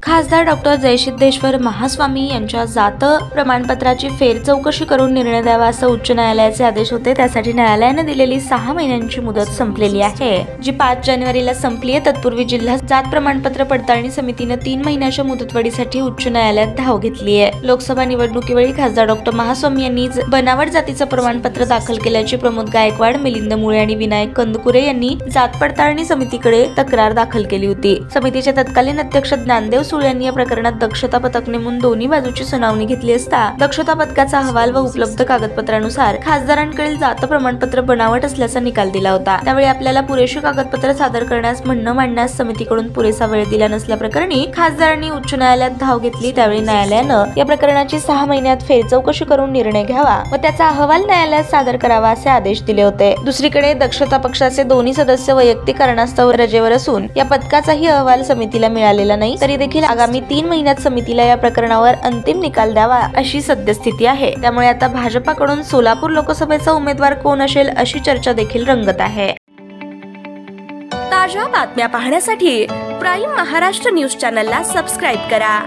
खासदार डॉक्टर जयसिद्धेश्वर महास्वामी यांच्या जात प्रमाणपत्राची फेर चौकशी करून निर्णय द्यावा असं उच्च न्यायालयाचे आदेश होते। त्यासाठी न्यायालयाने दिलेली 6 महिन्यांची मुदत संपलेली आहे, जी 5 जानेवारीला संपली आहे। तत्पूर्वी जिल्हा जात प्रमाणपत्र पडताळणी समितीने 3 महिन्याच्या मुदतवाढीसाठी उच्च न्यायालयात धाव घेतली आहे। लोकसभा निवडणुकीवेळी खासदार डॉक्टर महास्वामी यांनी बनावट जातीचं प्रमाणपत्र दाखल केल्याची प्रमोद गायकवाड, मिलिंद मुळे आणि विनायक कंदकुरे यांनी जात पडताळणी समितीकडे तक्रार दाखल केली होती। समितीचे तत्कालीन अध्यक्ष ज्ञानदेव सुळे यांनी या प्रकरणात दक्षता पथक नेमून दोन्ही बाजूची सुनावणी घेतली असता दक्षता पथकाचा अहवाल व उपलब्ध कागदपत्रानुसार खासदारांकडील जात प्रमाणपत्र बनावट असल्याचा निकाल दिला होता। त्यावेळी आपल्याला पुरेशी कागदपत्र सादर करण्यास म्हणणं मांडण्यास समितीकडून पुरेसा वेळ दिला नसल्याप्रकरणी खासदारांनी उच्च न्यायालयात धाव घेतली। त्यावेळी न्यायालयानं या प्रकरणाची 6 महिन्यात फेर चौकशी करून निर्णय घ्यावा व त्याचा अहवाल न्यायालयात सादर करावा असे आदेश दिले होते। दुसरीकडे दक्षता पक्षाचे दोन्ही सदस्य वैयक्तिक कारणास्तव रजेवर असून या पथकाचाही अहवाल समितीला मिळालेला नाही, तरी देखील आगामी 3 महिन्यात समितीला या प्रकरणावर अंतिम निकाल द्यावा अशी सद्यस्थिती आहे। त्यामुळे आता भाजपाकडून सोलापूर लोकसभेचा उमेदवार कोण असेल अशी चर्चा देखील रंगत आहे। ताज्या बातम्या पाहण्यासाठी प्राईम महाराष्ट्र न्यूज चॅनलला सबस्क्राईब करा।